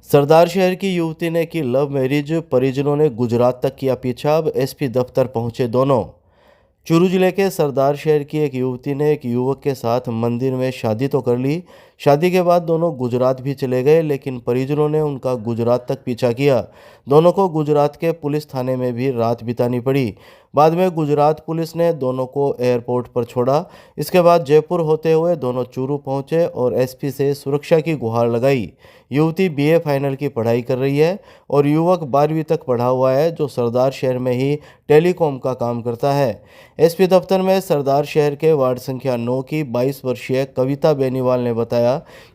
सरदार शहर की युवती ने की लव मैरिज, परिजनों ने गुजरात तक किया पीछा। अब एसपी दफ्तर पहुंचे दोनों। चूरू जिले के सरदार शहर की एक युवती ने एक युवक के साथ मंदिर में शादी तो कर ली। शादी के बाद दोनों गुजरात भी चले गए, लेकिन परिजनों ने उनका गुजरात तक पीछा किया। दोनों को गुजरात के पुलिस थाने में भी रात बितानी पड़ी। बाद में गुजरात पुलिस ने दोनों को एयरपोर्ट पर छोड़ा। इसके बाद जयपुर होते हुए दोनों चूरू पहुंचे और एसपी से सुरक्षा की गुहार लगाई। युवती बीए फाइनल की पढ़ाई कर रही है और युवक 12वीं तक पढ़ा हुआ है, जो सरदार शहर में ही टेलीकॉम का काम करता है। एसपी दफ्तर में सरदार शहर के वार्ड संख्या 9 की 22 वर्षीय कविता बेनीवाल ने बताया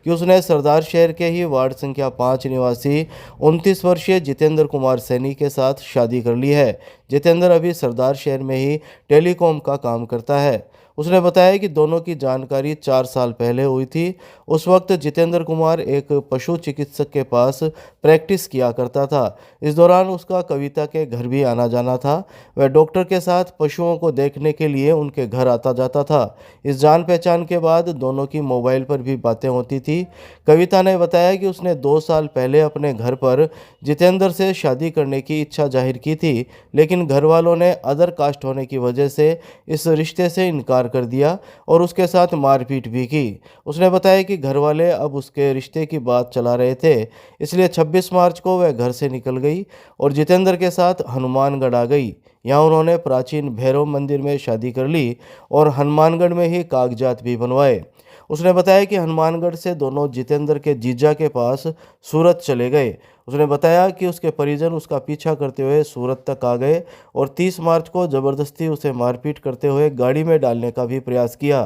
कि उसने सरदार शहर के ही वार्ड संख्या 5 निवासी 29 वर्षीय जितेंद्र कुमार सैनी के साथ शादी कर ली है। जितेंद्र अभी सरदार शहर में ही टेलीकॉम का काम करता है। उसने बताया कि दोनों की जानकारी 4 साल पहले हुई थी। उस वक्त जितेंद्र कुमार एक पशु चिकित्सक के पास प्रैक्टिस किया करता था। इस दौरान उसका कविता के घर भी आना जाना था। वह डॉक्टर के साथ पशुओं को देखने के लिए उनके घर आता जाता था। इस जान पहचान के बाद दोनों की मोबाइल पर भी बातें होती थी। कविता ने बताया कि उसने 2 साल पहले अपने घर पर जितेंद्र से शादी करने की इच्छा जाहिर की थी, लेकिन घर वालों ने अदर कास्ट होने की वजह से इस रिश्ते से इनकार कर दिया और उसके साथ मारपीट भी की। उसने बताया कि घर वाले अब उसके रिश्ते की बात चला रहे थे, इसलिए 26 मार्च को वह घर से निकल गई और जितेंद्र के साथ हनुमानगढ़ आ गई। यहाँ उन्होंने प्राचीन भैरव मंदिर में शादी कर ली और हनुमानगढ़ में ही कागजात भी बनवाए। उसने बताया कि हनुमानगढ़ से दोनों जितेंद्र के जीजा के पास सूरत चले गए। उसने बताया कि उसके परिजन उसका पीछा करते हुए सूरत तक आ गए और 30 मार्च को ज़बरदस्ती उसे मारपीट करते हुए गाड़ी में डालने का भी प्रयास किया।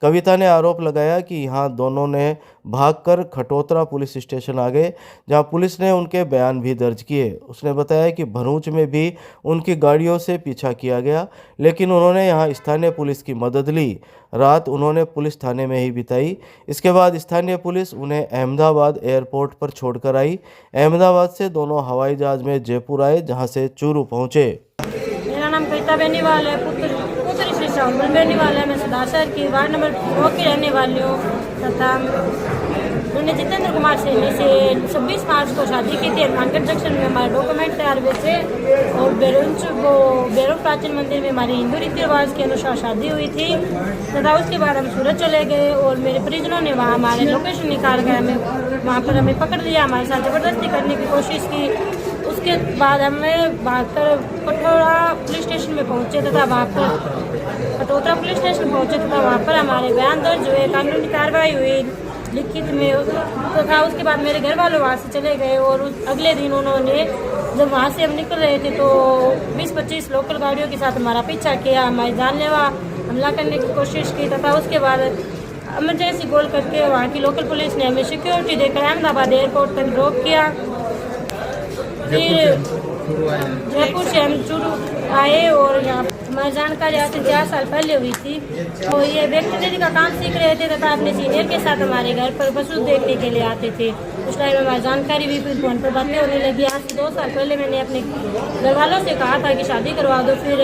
कविता ने आरोप लगाया कि यहाँ दोनों ने भागकर खटोतरा पुलिस स्टेशन आ गए, जहाँ पुलिस ने उनके बयान भी दर्ज किए। उसने बताया कि भरूच में भी उनकी गाड़ियों से पीछा किया गया, लेकिन उन्होंने यहाँ स्थानीय पुलिस की मदद ली। रात उन्होंने पुलिस थाने में ही बिताई। इसके बाद स्थानीय पुलिस उन्हें अहमदाबाद एयरपोर्ट पर छोड़कर आई। अहमदाबाद से दोनों हवाई जहाज में जयपुर आए, जहां से चूरू पहुंचे। मेरा नाम कविता बेनीवाल है, पुत्र श्री शाहरुख बेनीवाल है। मैं सरदार शहर की वार्ड नंबर 2 की रहने वाली हूँ तथा उन्होंने जितेंद्र कुमार सैनी से 26 मार्च को शादी की थी। मार्केट जंक्शन में हमारे डॉक्यूमेंट तैयार हुए थे और बैरों प्राचीन मंदिर में हमारी हिंदू रीति रिवाज के अनुसार शादी हुई थी तथा उसके बाद हम सूरत चले गए और मेरे परिजनों ने वहाँ हमारे लोकेशन निकाल कर हमें वहाँ पर हमें पकड़ लिया, हमारे साथ ज़बरदस्ती करने की कोशिश की। उसके बाद हमें भागकर कठोरा पुलिस स्टेशन में पहुँचे तथा वहाँ पर कटोतरा पुलिस स्टेशन पहुँचे तथा वहाँ पर हमारे बयान दर्ज हुए, कानूनी कार्रवाई हुई लिखित में तथा उसके बाद मेरे घर वालों वहाँ से चले गए और अगले दिन उन्होंने जब वहाँ से हम निकल रहे थे तो 20-25 लोकल गाड़ियों के साथ हमारा पीछा किया, हमारी जानलेवा हमला करने की कोशिश की तथा उसके बाद इमरजेंसी कॉल करके वहाँ की लोकल पुलिस ने हमें सिक्योरिटी देकर अहमदाबाद एयरपोर्ट तक ड्रॉप किया। फिर जयपुर से हम चूरू आए और यहाँ हमारी जानकारी आज से 4 साल पहले हुई थी। तो ये वेटरनरी का काम सीख रहे थे तथा अपने सीनियर के साथ हमारे घर पर पशु देखने के लिए आते थे। उस टाइम हमारी जानकारी भी फिर फोन पर बातें होने लगी। आज से 2 साल पहले मैंने अपने घर वालों से कहा था कि शादी करवा दो, फिर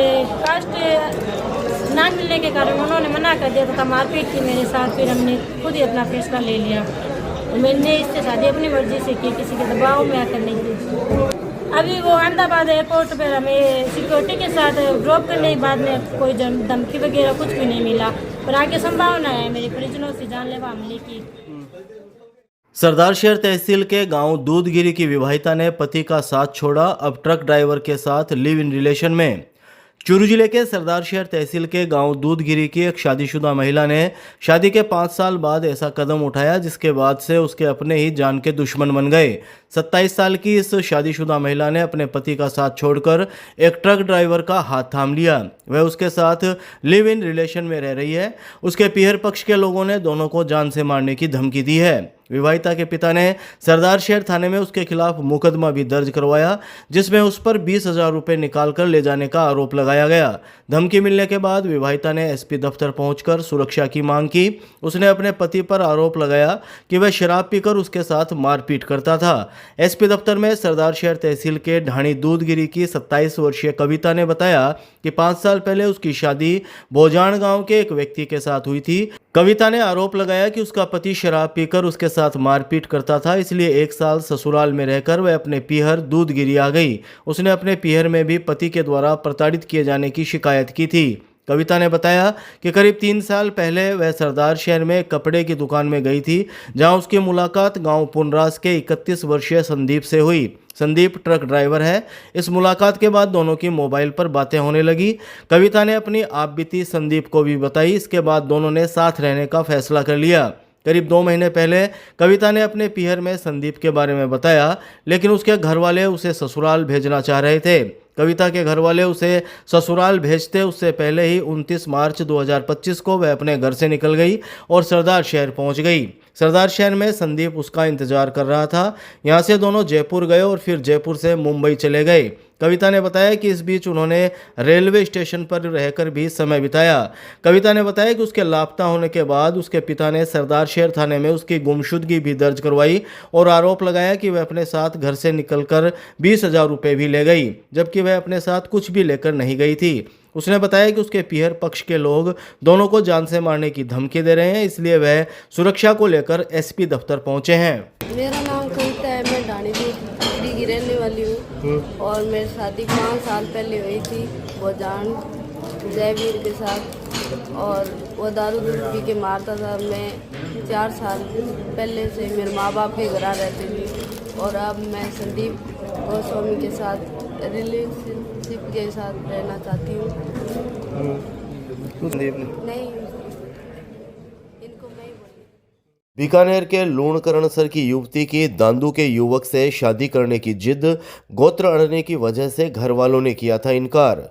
कास्ट ना मिलने के कारण उन्होंने मना कर दिया तथा मारपीट की मेरे साथ। फिर हमने खुद ही अपना फैसला ले लिया। मैंने इससे शादी अपनी मर्जी से की, किसी के दबाव में आकर नहीं की। अभी वो अहमदाबाद एयरपोर्ट पर हमें सिक्योरिटी के साथ ड्रॉप करने के बाद में कोई धमकी वगैरह कुछ भी नहीं मिला, पर आगे संभावना है मेरे परिजनों से जानलेवा हमले की। सरदार शहर तहसील के गांव दूधगिरी की विवाहिता ने पति का साथ छोड़ा, अब ट्रक ड्राइवर के साथ लिव इन रिलेशन में। चूरू जिले के सरदार शहर तहसील के गांव दूधगिरी की एक शादीशुदा महिला ने शादी के 5 साल बाद ऐसा कदम उठाया जिसके बाद से उसके अपने ही जान के दुश्मन बन गए। 27 साल की इस शादीशुदा महिला ने अपने पति का साथ छोड़कर एक ट्रक ड्राइवर का हाथ थाम लिया। वह उसके साथ लिव इन रिलेशन में रह रही है। उसके पीहर पक्ष के लोगों ने दोनों को जान से मारने की धमकी दी है। विवाहिता के पिता ने सरदार शहर थाने में उसके खिलाफ मुकदमा भी दर्ज करवाया, जिसमें उस पर 20,000 रुपये निकाल कर ले जाने का आरोप लगाया गया। धमकी मिलने के बाद विवाहिता ने एसपी दफ्तर पहुंचकर सुरक्षा की मांग की। उसने अपने पति पर आरोप लगाया कि वह शराब पीकर उसके साथ मारपीट करता था। एसपी दफ्तर में सरदार शहर तहसील के ढाणी दूधगिरी की 27 वर्षीय कविता ने बताया कि 5 साल पहले उसकी शादी भोजान गांव के एक व्यक्ति के साथ हुई थी। कविता ने आरोप लगाया कि उसका पति शराब पीकर उसके साथ मारपीट करता था, इसलिए 1 साल ससुराल में रहकर वह अपने पीहर दूधगिरी आ गई। उसने अपने पीहर में भी पति के द्वारा प्रताड़ित किए जाने की शिकायत की थी। कविता ने बताया कि करीब 3 साल पहले वह सरदार शहर में कपड़े की दुकान में गई थी, जहां उसकी मुलाकात गांव पुनरास के 31 वर्षीय संदीप से हुई। संदीप ट्रक ड्राइवर है। इस मुलाकात के बाद दोनों की मोबाइल पर बातें होने लगी। कविता ने अपनी आपबीती संदीप को भी बताई। इसके बाद दोनों ने साथ रहने का फैसला कर लिया। करीब 2 महीने पहले कविता ने अपने पीहर में संदीप के बारे में बताया, लेकिन उसके घर वाले उसे ससुराल भेजना चाह रहे थे। कविता के घर वाले उसे ससुराल भेजते उससे पहले ही 29 मार्च 2025 को वह अपने घर से निकल गई और सरदार शहर पहुंच गई। सरदार शहर में संदीप उसका इंतजार कर रहा था। यहां से दोनों जयपुर गए और फिर जयपुर से मुंबई चले गए। कविता ने बताया कि इस बीच उन्होंने रेलवे स्टेशन पर रहकर भी समय बिताया। कविता ने बताया कि उसके लापता होने के बाद उसके पिता ने सरदार शहर थाने में उसकी गुमशुदगी भी दर्ज करवाई और आरोप लगाया कि वह अपने साथ घर से निकलकर 20,000 रुपये भी ले गई, जबकि वह अपने साथ कुछ भी लेकर नहीं गई थी। उसने बताया कि उसके पीहर पक्ष के लोग दोनों को जान से मारने की धमकी दे रहे हैं, इसलिए वह सुरक्षा को लेकर एसपी दफ्तर पहुंचे हैं। मेरा नाम कविता है, मैं ढाणी की रहने वाली हूँ और मेरी शादी 5 साल पहले हुई थी वो जान जयवीर के साथ, और वो दारू दूध पी के मारता था। मैं 4 साल पहले से मेरे माँ बाप के घर रहती थी और अब मैं संदीप गोस्वामी के साथ रिलेशनशिप के साथ रहना चाहती हूँ। नहीं, इनको मैं ही बोली। बीकानेर के लूणकरणसर की युवती की दांदू के युवक से शादी करने की जिद, गोत्र अड़ने की वजह से घर वालों ने किया था इनकार।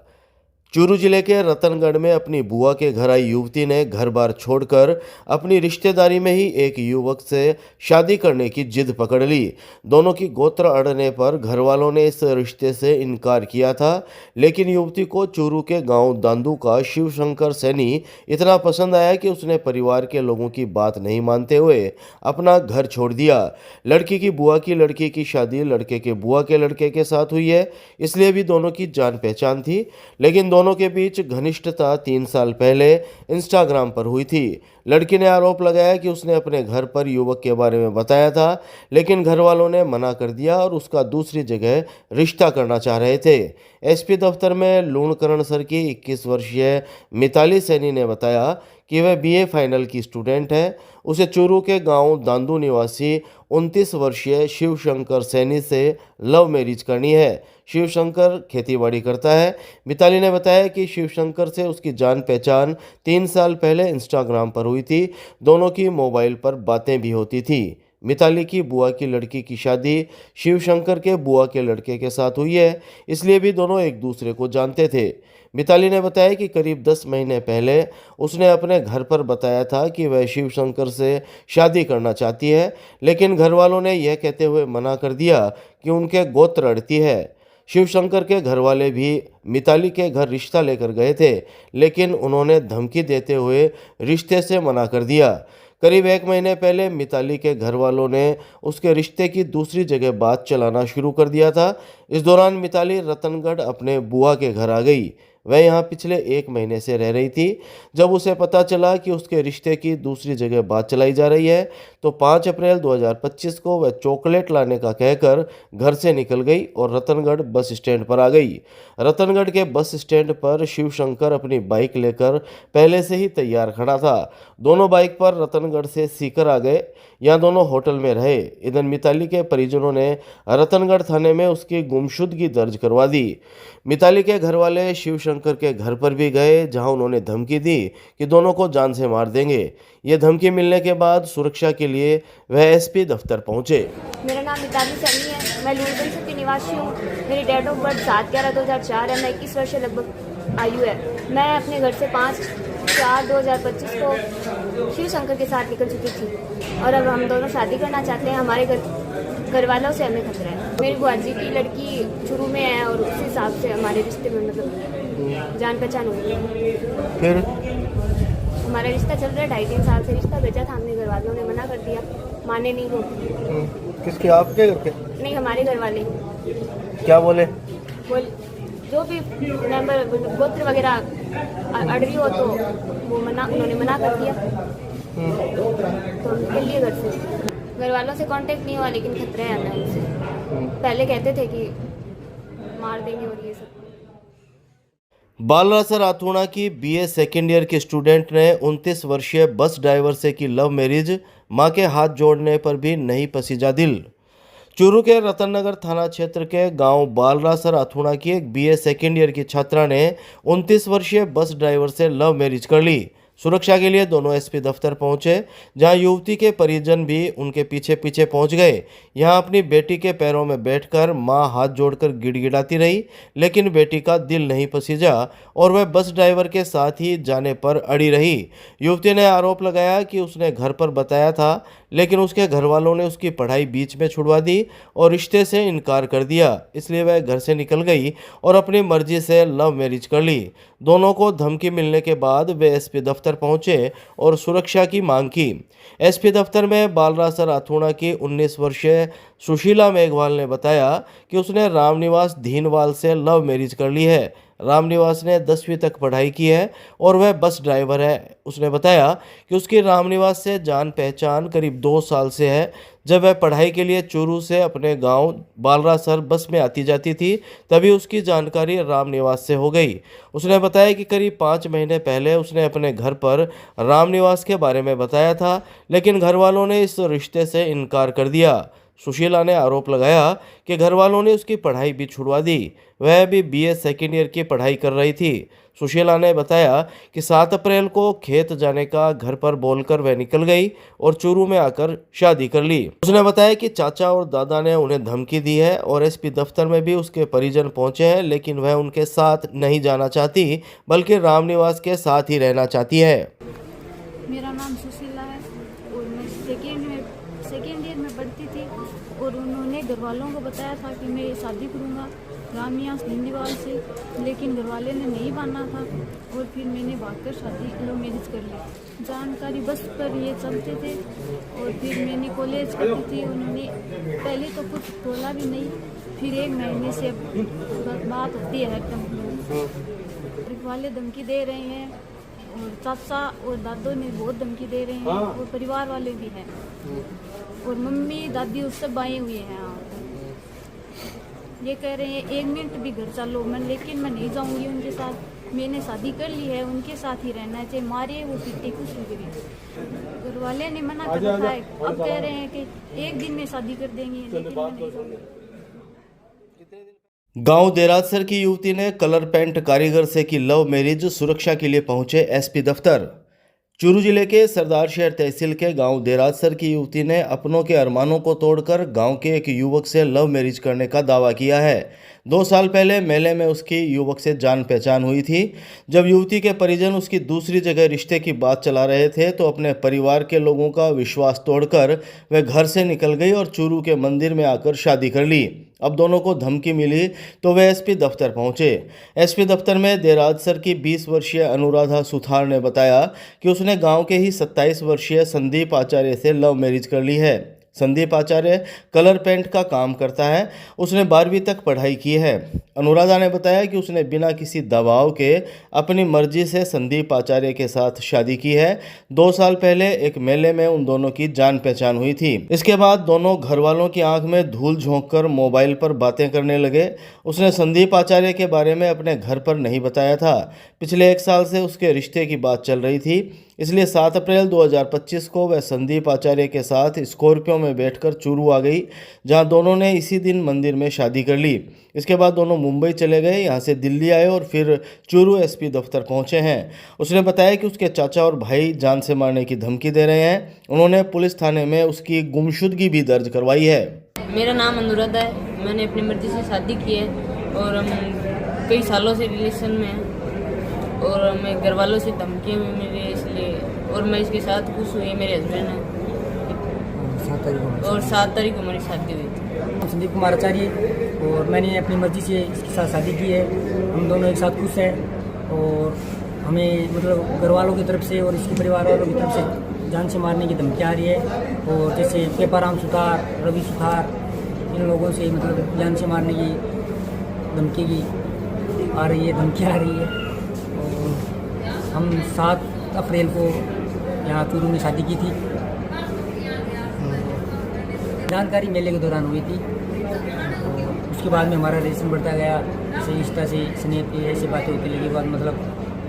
चूरू जिले के रतनगढ़ में अपनी बुआ के घर आई युवती ने घर बार छोड़कर अपनी रिश्तेदारी में ही एक युवक से शादी करने की जिद पकड़ ली। दोनों की गोत्र अड़ने पर घर वालों ने इस रिश्ते से इनकार किया था, लेकिन युवती को चूरू के गांव दांदू का शिवशंकर सैनी इतना पसंद आया कि उसने परिवार के लोगों की बात नहीं मानते हुए अपना घर छोड़ दिया। लड़की की बुआ की लड़की की शादी लड़के के बुआ के लड़के के साथ हुई है, इसलिए भी दोनों की जान पहचान थी, लेकिन दोनों के बीच घनिष्ठता 3 साल पहले इंस्टाग्राम पर हुई थी। लड़की ने आरोप लगाया कि उसने अपने घर पर युवक के बारे में बताया था, लेकिन घर वालों ने मना कर दिया और उसका दूसरी जगह रिश्ता करना चाह रहे थे। एसपी दफ्तर में लूणकरणसर की 21 वर्षीय मिताली सैनी ने बताया कि वह बीए फाइनल की स्टूडेंट है। उसे चूरू के गांव दांदू निवासी 29 वर्षीय शिवशंकर सैनी से लव मैरिज करनी है। शिवशंकर खेतीबाड़ी करता है। मिताली ने बताया कि शिवशंकर से उसकी जान पहचान 3 साल पहले इंस्टाग्राम पर हुई थी। दोनों की मोबाइल पर बातें भी होती थी। मिताली की बुआ की लड़की की शादी शिवशंकर के बुआ के लड़के के साथ हुई है, इसलिए भी दोनों एक दूसरे को जानते थे। मिताली ने बताया कि करीब 10 महीने पहले उसने अपने घर पर बताया था कि वह शिवशंकर से शादी करना चाहती है, लेकिन घर वालों ने यह कहते हुए मना कर दिया कि उनके गोत्र अड़ती है। शिवशंकर के घर वाले भी मिताली के घर रिश्ता लेकर गए थे, लेकिन उन्होंने धमकी देते हुए रिश्ते से मना कर दिया। करीब 1 महीने पहले मिताली के घर वालों ने उसके रिश्ते की दूसरी जगह बात चलाना शुरू कर दिया था। इस दौरान मिताली रतनगढ़ अपने बुआ के घर आ गई। वह यहाँ पिछले 1 महीने से रह रही थी। जब उसे पता चला कि उसके रिश्ते की दूसरी जगह बात चलाई जा रही है, तो 5 अप्रैल 2025 को वह चॉकलेट लाने का कहकर घर से निकल गई और रतनगढ़ बस स्टैंड पर आ गई। रतनगढ़ के बस स्टैंड पर शिवशंकर अपनी बाइक लेकर पहले से ही तैयार खड़ा था। दोनों बाइक पर रतनगढ़ से सीकर आ गए। यहाँ दोनों होटल में रहे। इधर मिताली के परिजनों ने रतनगढ़ थाने में उसकी गुमशुदगी दर्ज करवा दी। मिताली के घर वाले शिवशंकर के घर पर भी गए, जहां उन्होंने धमकी दी कि दोनों को जान से मार देंगे। ये धमकी मिलने के बाद सुरक्षा के लिए वह एसपी दफ्तर पहुंचे। मेरा नाम मिताली सैनी है, मैं लूणकरणसर की निवासी हूँ। मेरी डेट ऑफ बर्थ 7/11/2004 है। मैं 21 वर्ष लगभग आयु है। मैं अपने घर से 5/4/2025 को शिवशंकर के साथ निकल चुकी थी और अब हम दोनों शादी करना चाहते हैं। हमारे घर वालों से हमें खतरा है। मेरी बुआ जी की लड़की शुरू में है और उस हिसाब से हमारे रिश्ते में मतलब जान पहचान हुई। फिर हमारा रिश्ता चल रहा है 2.5-3 साल से। रिश्ता भेजा था हमने, घर वालों ने मना कर दिया, माने नहीं वो। किसके, आपके घर के? नहीं, हमारे घर वाले। क्या बोले? जो भी मेंबर गोत्र वगैरह अड़ रही हो तो वो उन्होंने मना कर दिया। तो हम निकल लिए घर से। घर वालों से कांटेक्ट नहीं हुआ, लेकिन खतरा है हमें उनसे। पहले कहते थे कि मार देंगे और ये सब। बालरासर अथुणा की बीए सेकेंड ईयर की स्टूडेंट ने 29 वर्षीय बस ड्राइवर से की लव मैरिज, मां के हाथ जोड़ने पर भी नहीं पसीजा दिल। चूरू के रतननगर थाना क्षेत्र के गांव बालरासर अथुणा की एक बीए सेकेंड ईयर की छात्रा ने 29 वर्षीय बस ड्राइवर से लव मैरिज कर ली। सुरक्षा के लिए दोनों एसपी दफ्तर पहुंचे, जहां युवती के परिजन भी उनके पीछे पीछे पहुंच गए। यहां अपनी बेटी के पैरों में बैठकर मां हाथ जोड़कर गिड़गिड़ाती रही, लेकिन बेटी का दिल नहीं पसीजा और वह बस ड्राइवर के साथ ही जाने पर अड़ी रही। युवती ने आरोप लगाया कि उसने घर पर बताया था, लेकिन उसके घर वालों ने उसकी पढ़ाई बीच में छुड़वा दी और रिश्ते से इनकार कर दिया। इसलिए वह घर से निकल गई और अपनी मर्जी से लव मैरिज कर ली। दोनों को धमकी मिलने के बाद वे एसपी दफ्तर पहुंचे और सुरक्षा की मांग की। एसपी दफ्तर में बालरासर अथुणा की 19 वर्षीय सुशीला मेघवाल ने बताया कि उसने रामनिवास धीनवाल से लव मैरिज कर ली है। रामनिवास ने 10वीं तक पढ़ाई की है और वह बस ड्राइवर है। उसने बताया कि उसकी रामनिवास से जान पहचान करीब 2 साल से है। जब वह पढ़ाई के लिए चूरू से अपने गांव बालरासर बस में आती जाती थी, तभी उसकी जानकारी रामनिवास से हो गई। उसने बताया कि करीब 5 महीने पहले उसने अपने घर पर रामनिवास के बारे में बताया था, लेकिन घर वालों ने इस रिश्ते से इनकार कर दिया। सुशीला ने आरोप लगाया कि घर वालों ने उसकी पढ़ाई भी छुड़वा दी। वह भी बीए सेकेंड ईयर की पढ़ाई कर रही थी। सुशीला ने बताया कि 7 अप्रैल को खेत जाने का घर पर बोलकर वह निकल गई और चूरू में आकर शादी कर ली। उसने बताया कि चाचा और दादा ने उन्हें धमकी दी है और एसपी दफ्तर में भी उसके परिजन पहुंचे हैं, लेकिन वह उनके साथ नहीं जाना चाहती, बल्कि रामनिवास के साथ ही रहना चाहती है। मेरा नाम सुशीला है और मैं सेकेंड ईयर में पढ़ती थी और उन्होंने घर वालों को बताया था कि मैं शादी करूँगा रामनिवास धीनवाल से, लेकिन घर वाले ने नहीं माना था और फिर मैंने भागकर शादी लव मैरिज कर ली। जानकारी बस पर ये चलते थे और फिर मैंने कॉलेज करती थी। उन्होंने पहले तो कुछ बोला भी नहीं, फिर 1 महीने से बात होती है एकदम। घर वाले धमकी दे रहे हैं और चाचा और दादो ने बहुत धमकी दे रहे हैं और परिवार वाले भी हैं और मम्मी दादी उस सब आए हुए हैं। ये कह रहे हैं 1 मिनट भी घर चलो, लेकिन मैं नहीं जाऊंगी उनके साथ। मैंने शादी कर ली है, उनके साथ ही रहना है, चाहे मारे वो पीटे कुछ भी करें। घर वाले ने मना कर रखा है। अब कह रहे हैं कि 1 दिन में शादी कर देंगे, लेकिन मैं नहीं जाऊंगी। गांव देरादसर की युवती ने कलर पेंट कारीगर से की लव मैरिज, सुरक्षा के लिए पहुंचे एसपी दफ्तर। चूरू जिले के सरदार शहर तहसील के गांव देरादसर की युवती ने अपनों के अरमानों को तोड़कर गांव के एक युवक से लव मैरिज करने का दावा किया है। 2 साल पहले मेले में उसकी युवक से जान पहचान हुई थी। जब युवती के परिजन उसकी दूसरी जगह रिश्ते की बात चला रहे थे, तो अपने परिवार के लोगों का विश्वास तोड़कर वह घर से निकल गई और चूरू के मंदिर में आकर शादी कर ली। अब दोनों को धमकी मिली तो वे एसपी दफ्तर पहुंचे। एसपी दफ्तर में देरादसर की 20 वर्षीय अनुराधा सुथार ने बताया कि उसने गांव के ही 27 वर्षीय संदीप आचार्य से लव मैरिज कर ली है। संदीप आचार्य कलर पेंट का काम करता है। उसने 12वीं तक पढ़ाई की है। अनुराधा ने बताया कि उसने बिना किसी दबाव के अपनी मर्जी से संदीप आचार्य के साथ शादी की है। 2 साल पहले एक मेले में उन दोनों की जान पहचान हुई थी। इसके बाद दोनों घर वालों की आंख में धूल झोंककर मोबाइल पर बातें करने लगे। उसने संदीप आचार्य के बारे में अपने घर पर नहीं बताया था। पिछले 1 साल से उसके रिश्ते की बात चल रही थी, इसलिए 7 अप्रैल 2025 को वह संदीप आचार्य के साथ स्कॉर्पियो में बैठकर चूरू आ गई, जहां दोनों ने इसी दिन मंदिर में शादी कर ली। इसके बाद दोनों मुंबई चले गए, यहां से दिल्ली आए और फिर चूरू एसपी दफ्तर पहुंचे हैं। उसने बताया कि उसके चाचा और भाई जान से मारने की धमकी दे रहे हैं। उन्होंने पुलिस थाने में उसकी गुमशुदगी भी दर्ज करवाई है। मेरा नाम अनुराधा है। मैंने अपनी मर्जी से शादी की है और हम कई सालों से रिलेशन में हैं और मैं घर वालों से धमकियाँ भी मिली है, इसलिए और मैं इसके साथ खुश हुई। मेरे हस्बैंड हैं और 7 तारीख को हमारी शादी हुई थी। संदीप कुमार आचार्य और मैंने अपनी मर्जी से इसके साथ शादी की है। हम दोनों एक साथ खुश हैं और हमें मतलब घर वालों की तरफ से और इसके परिवार वालों की तरफ से जान से मारने की धमकी आ रही है। और जैसे पेपाराम सुथार, रवि सुथार, इन लोगों से मतलब जान से मारने की धमकी की आ रही है, धमकी आ रही है। और हम 7 अप्रैल को यहाँ चूरू में शादी की थी। जानकारी मेले के दौरान हुई थी। उसके बाद में हमारा रिलेशन बढ़ता गया, जैसे इंस्टा से स्नैप पे ऐसी बातें होती लगी। बाद मतलब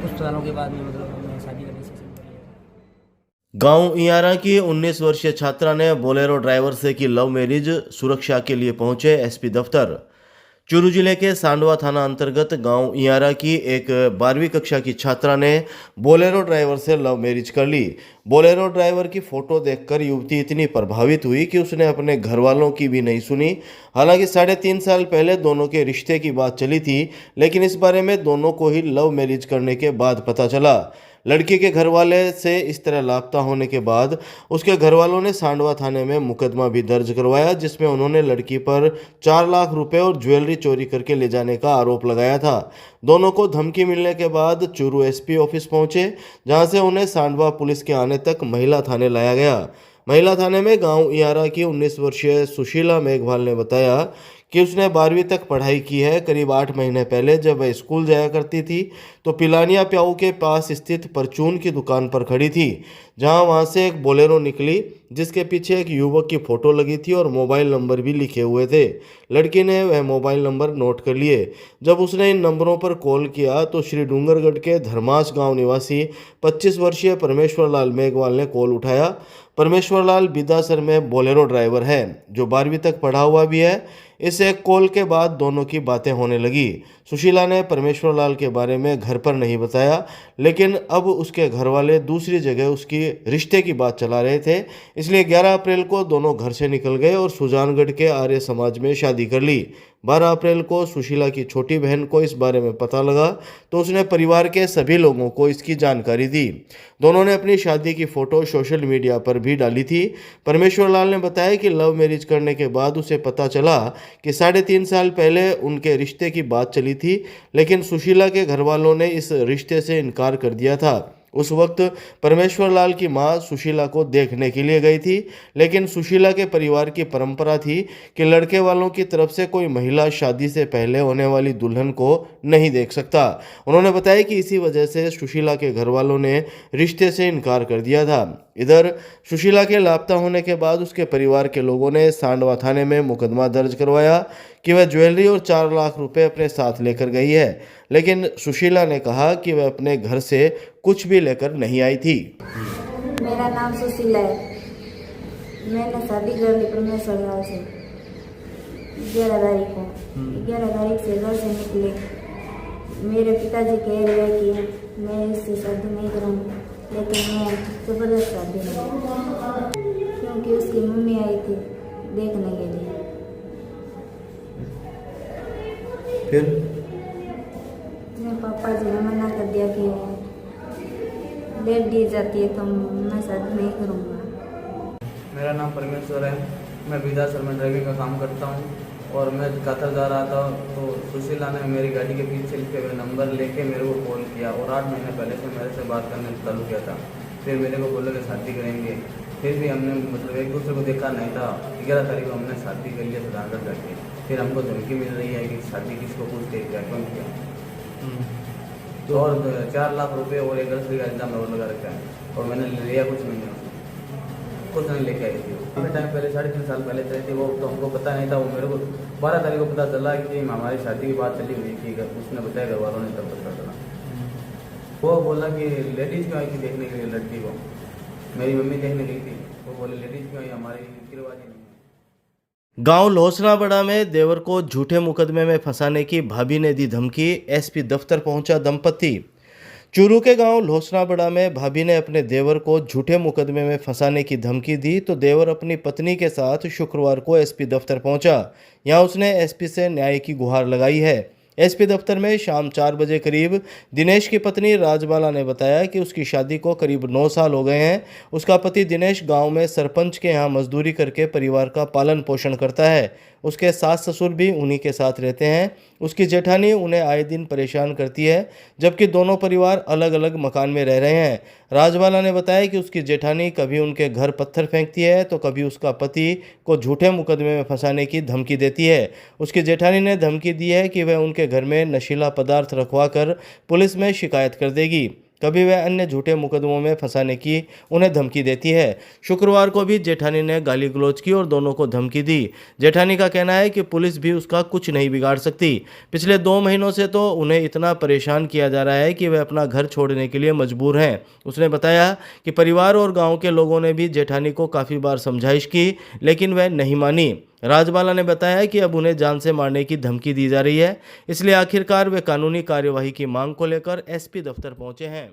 कुछ सालों के बाद में मतलब हमने शादी का डिसीजन कर लिया। गांव इयारा की 19 वर्षीय छात्रा ने बोलेरो ड्राइवर से की लव मैरिज, सुरक्षा के लिए पहुंचे एसपी दफ्तर। चूरू जिले के सांडवा थाना अंतर्गत गांव इयारा की एक 12वीं कक्षा की छात्रा ने बोलेरो ड्राइवर से लव मैरिज कर ली। बोलेरो ड्राइवर की फोटो देखकर युवती इतनी प्रभावित हुई कि उसने अपने घर वालों की भी नहीं सुनी। हालांकि 3.5 साल पहले दोनों के रिश्ते की बात चली थी, लेकिन इस बारे में दोनों को ही लव मैरिज करने के बाद पता चला। लड़की के घर वाले से इस तरह लापता होने के बाद उसके घर वालों ने सांडवा थाने में मुकदमा भी दर्ज करवाया, जिसमें उन्होंने लड़की पर 4 लाख रुपए और ज्वेलरी चोरी करके ले जाने का आरोप लगाया था। दोनों को धमकी मिलने के बाद चूरू एसपी ऑफिस पहुंचे, जहां से उन्हें सांडवा पुलिस के आने तक महिला थाने लाया गया। महिला थाने में गांव इयारा की 19 वर्षीय सुशीला मेघवाल ने बताया कि उसने 12वीं तक पढ़ाई की है। करीब 8 महीने पहले जब वह स्कूल जाया करती थी तो पिलानिया प्याऊ के पास स्थित परचून की दुकान पर खड़ी थी, जहां वहां से एक बोलेरो निकली जिसके पीछे एक युवक की फोटो लगी थी और मोबाइल नंबर भी लिखे हुए थे। लड़की ने वह मोबाइल नंबर नोट कर लिए। जब उसने इन नंबरों पर कॉल किया तो श्री डूंगरगढ़ के धर्मास गांव निवासी 25 वर्षीय परमेश्वर लाल मेघवाल ने कॉल उठाया। परमेश्वर लाल बिदासर में बोलेरो ड्राइवर है, जो 12वीं तक पढ़ा हुआ भी है। इस एक कॉल के बाद दोनों की बातें होने लगी। सुशीला ने परमेश्वर लाल के बारे में घर पर नहीं बताया, लेकिन अब उसके घर वाले दूसरी जगह उसकी रिश्ते की बात चला रहे थे, इसलिए 11 अप्रैल को दोनों घर से निकल गए और सुजानगढ़ के आर्य समाज में शादी कर ली। 12 अप्रैल को सुशीला की छोटी बहन को इस बारे में पता लगा तो उसने परिवार के सभी लोगों को इसकी जानकारी दी। दोनों ने अपनी शादी की फोटो सोशल मीडिया पर भी डाली थी। परमेश्वर लाल ने बताया कि लव मैरिज करने के बाद उसे पता चला कि 3.5 साल पहले उनके रिश्ते की बात चली थी, लेकिन सुशीला के घर वालों ने इस रिश्ते से इनकार कर दिया था। उस वक्त परमेश्वर लाल की मां सुशीला को देखने के लिए गई थी, लेकिन सुशीला के परिवार की परंपरा थी कि लड़के वालों की तरफ से कोई महिला शादी से पहले होने वाली दुल्हन को नहीं देख सकता। उन्होंने बताया कि इसी वजह से सुशीला के घर वालों ने रिश्ते से इनकार कर दिया था। इधर सुशीला के लापता होने के बाद उसके परिवार के लोगों ने सांडवा थाने में मुकदमा दर्ज करवाया कि वह ज्वेलरी और 4 लाख रुपए अपने साथ लेकर गई है, लेकिन सुशीला ने कहा कि वह अपने घर से कुछ भी लेकर नहीं आई थी। मेरा नाम सुशीला है। मैंने शादी कर ली परमेश्वर लाल से 11 तारीख को। 11 तारीख से घर से निकले। मेरे पिताजी कह रहे हैं कि मैं इससे शादी नहीं करूँगी, लेकिन मैं जबरदस्त शादी नहीं, क्योंकि उसकी मम्मी आई थी देखने के लिए। फिर मेरे पापा जी ने मना कर दिया कि डेट दी जाती है तो मैं शादी नहीं करूँगा। मेरा नाम परमेश्वर है। मैं बिदासर में ड्राइविंग का काम करता हूँ और मैं कतर जा रहा था तो सुशीला ने मेरी गाड़ी के पीछे लिखे हुए नंबर लेके मेरे को कॉल किया और 8 महीने पहले से मेरे से बात करने चालू किया था। फिर मेरे को बोला कि शादी करेंगे। फिर भी हमने मतलब एक दूसरे को देखा नहीं था। 11 तारीख को हमने शादी कर लिया सुजानगढ़ जाके। फिर हमको धमकी मिल रही है कि शादी किसको पूछ के क्या क्यों किया, तो और 4 लाख रुपए और एक रसोई का इल्जाम और लगा रखा है और मैंने लिया कुछ नहीं है, कुछ नहीं लेके आई थी। काफ़ी टाइम पहले 3.5 साल पहले चली थी वो, तो हमको पता नहीं था। वो मेरे को 12 तारीख को पता चला कि हमारी शादी की बात चली हुई थी। उसने बताया घर वालों ने तब पता चला। वो बोला कि लेडीज़ क्यों आई थी देखने के लिए लड़की को, मेरी मम्मी देखने गई थी। वो बोले लेडीज़ क्यों आई, हमारी रीति-रिवाज ही नहीं है। गांव लोसनाबड़ा में देवर को झूठे मुकदमे में फंसाने की भाभी ने दी धमकी, एसपी दफ्तर पहुंचा दंपति। चूरू के गांव लोसनाबड़ा में भाभी ने अपने देवर को झूठे मुकदमे में फंसाने की धमकी दी तो देवर अपनी पत्नी के साथ शुक्रवार को एसपी दफ्तर पहुंचा। यहां उसने एसपी से न्याय की गुहार लगाई है। एसपी दफ्तर में शाम 4 बजे करीब दिनेश की पत्नी राजबाला ने बताया कि उसकी शादी को करीब 9 साल हो गए हैं। उसका पति दिनेश गांव में सरपंच के यहां मजदूरी करके परिवार का पालन पोषण करता है। उसके सास ससुर भी उन्हीं के साथ रहते हैं। उसकी जेठानी उन्हें आए दिन परेशान करती है, जबकि दोनों परिवार अलग अलग मकान में रह रहे हैं। राजबाला ने बताया कि उसकी जेठानी कभी उनके घर पत्थर फेंकती है तो कभी उसका पति को झूठे मुकदमे में फंसाने की धमकी देती है। उसकी जेठानी ने धमकी दी है कि वह उनके घर में नशीला पदार्थ रखवा कर पुलिस में शिकायत कर देगी। कभी वह अन्य झूठे मुकदमों में फंसाने की उन्हें धमकी देती है। शुक्रवार को भी जेठानी ने गाली गलौज की और दोनों को धमकी दी। जेठानी का कहना है कि पुलिस भी उसका कुछ नहीं बिगाड़ सकती। पिछले 2 महीनों से तो उन्हें इतना परेशान किया जा रहा है कि वे अपना घर छोड़ने के लिए मजबूर हैं। उसने बताया कि परिवार और गांव के लोगों ने भी जेठानी को काफ़ी बार समझाइश की, लेकिन वह नहीं मानी। राजबाला ने बताया कि अब उन्हें जान से मारने की धमकी दी जा रही है, इसलिए आखिरकार वे कानूनी कार्यवाही की मांग को लेकर एसपी दफ्तर पहुंचे हैं।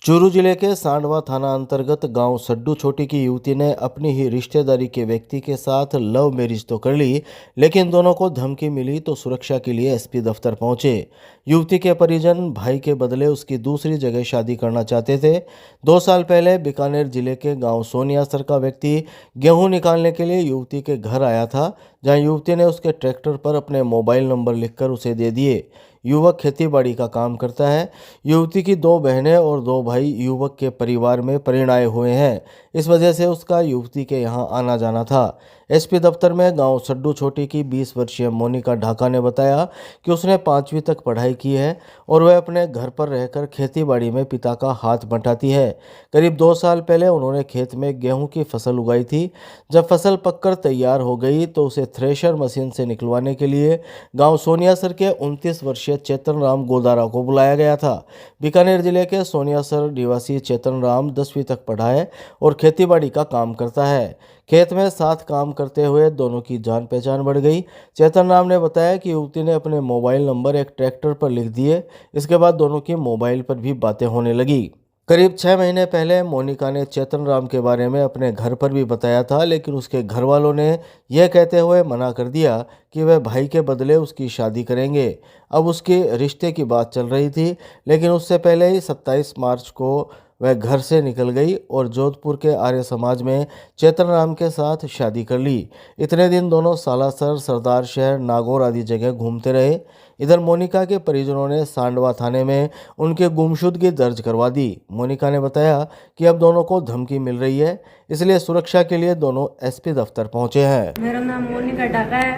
चूरू जिले के सांडवा थाना अंतर्गत गांव सड्डू छोटी की युवती ने अपनी ही रिश्तेदारी के व्यक्ति के साथ लव मैरिज तो कर ली, लेकिन दोनों को धमकी मिली तो सुरक्षा के लिए एसपी दफ्तर पहुंचे। युवती के परिजन भाई के बदले उसकी दूसरी जगह शादी करना चाहते थे। 2 साल पहले बीकानेर जिले के गांव सोनियासर का व्यक्ति गेहूं निकालने के लिए युवती के घर आया था, जहां युवती ने उसके ट्रैक्टर पर अपने मोबाइल नंबर लिखकर उसे दे दिए। युवक खेतीबाड़ी का काम करता है। युवती की 2 बहनें और 2 भाई युवक के परिवार में परिणाए हुए हैं। इस वजह से उसका युवती के यहाँ आना जाना था। एसपी दफ्तर में गांव सड्डू छोटी की 20 वर्षीय मोनिका ढाका ने बताया कि उसने 5वीं तक पढ़ाई की है और वह अपने घर पर रहकर खेतीबाड़ी में पिता का हाथ बंटाती है। करीब 2 साल पहले उन्होंने खेत में गेहूं की फसल उगाई थी। जब फसल पककर तैयार हो गई तो उसे थ्रेशर मशीन से निकलवाने के लिए गांव सोनियासर के 29 वर्षीय चेतन राम गोदारा को बुलाया गया था। बीकानेर जिले के सोनियासर निवासी चेतन राम 10वीं तक पढ़ा है और खेतीबाड़ी का काम करता है। खेत में साथ काम करते हुए दोनों की जान पहचान बढ़ गई। चेतन राम ने बताया कि युवती ने अपने मोबाइल नंबर एक ट्रैक्टर पर लिख दिए। इसके बाद दोनों की मोबाइल पर भी बातें होने लगी। करीब 6 महीने पहले मोनिका ने चेतन राम के बारे में अपने घर पर भी बताया था, लेकिन उसके घर वालों ने यह कहते हुए मना कर दिया कि वह भाई के बदले उसकी शादी करेंगे। अब उसके रिश्ते की बात चल रही थी, लेकिन उससे पहले ही 27 मार्च को वह घर से निकल गई और जोधपुर के आर्य समाज में चेतन राम के साथ शादी कर ली। इतने दिन दोनों सालासर, सरदार शहर, नागौर आदि जगह घूमते रहे। इधर मोनिका के परिजनों ने सांडवा थाने में उनके गुमशुदगी दर्ज करवा दी। मोनिका ने बताया कि अब दोनों को धमकी मिल रही है, इसलिए सुरक्षा के लिए दोनों एसपी दफ्तर पहुंचे हैं। मेरा नाम मोनिका ढाका है।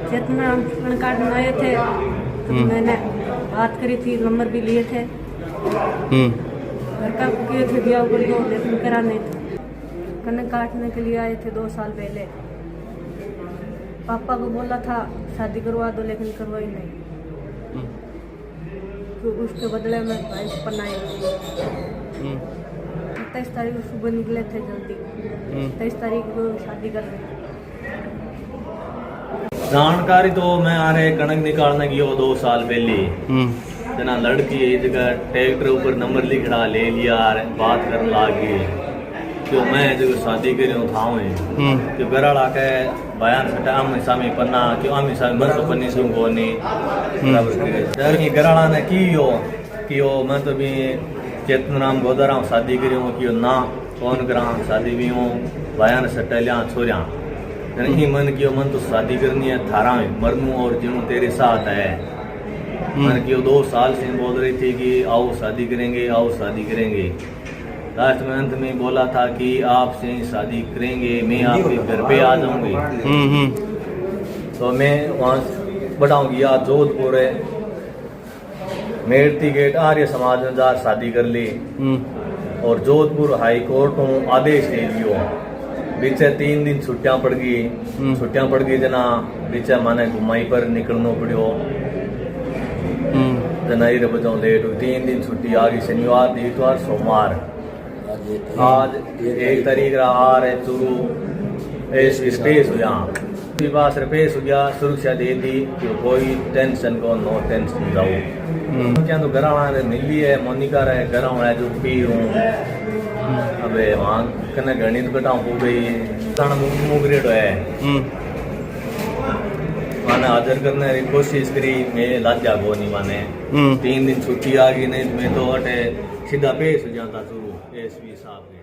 चेतन राम पैन कार्ड बनाए थे तो मैंने बात करी थी, नंबर भी लिए थे। घर का किए थे दिया कर दो, लेकिन करा नहीं था। कनक काटने के लिए आए थे 2 साल पहले। पापा को बोला था शादी करवा दो, लेकिन करवाई नहीं। तो उसके बदले में भाई को पनाए। 27 तारीख को सुबह निकले थे जल्दी। 23 तारीख को शादी कर रहे। जानकारी तो मैं आ रहे कणक निकालने की 2 साल पहले जना लड़की है जगह ट्रैक्टर ऊपर नंबर लिखड़ा ले लिया, बात करने लगी तो मैं जो शादी करी था तो घर के बयान सटा आम सामी पन्ना क्यों आम सामी बस पन्नी सुन को नहीं घर ने की मैं तो भी चेतन राम गोदारा शादी करी कि ना कौन करा शादी भी हूँ बयान सटा लिया छोरिया नहीं मन कियो मन तो शादी करनी है थारा में मरनू और जिनू तेरे साथ है। मन की 2 साल से बोल रही थी कि आओ शादी करेंगे, आओ शादी करेंगे। लास्ट में अंत में बोला था कि आपसे शादी करेंगे, मैं आपके घर पे आ जाऊंगी। तो मैं वहाँ बढ़ाऊंगी या जोधपुर है मेरती गेट आर्य समाज में जा शादी कर ली और जोधपुर हाई कोर्ट हूँ आदेश दे दियो। बीचे 3 दिन छुट्टियाँ पड़ गई जना बीचे माने घुमाई पर निकलना पड़ो जनाई रे बजाऊं लेट हुई। 3 दिन छुट्टी आ गई, शनिवार, इतवार, सोमवार। आज 1 तारीख रहा आ रहे चूरू स्पेस हो यहाँ पास पेश हो गया। सुरक्षा दे दी कि कोई टेंशन को नो टेंशन जाओ। क्या तो घर ने मिली है मोनिका रहे घर है जो पी हूँ अबे वहाँ कने गणित कटाऊ हो गई मुगरेड है माने हाजिर करने की कोशिश करी, मैं लाजा को नहीं माने। 3 दिन छुट्टी आ गई नहीं मैं तो अटे सीधा पेश हो जाता चूरू एसपी साहब।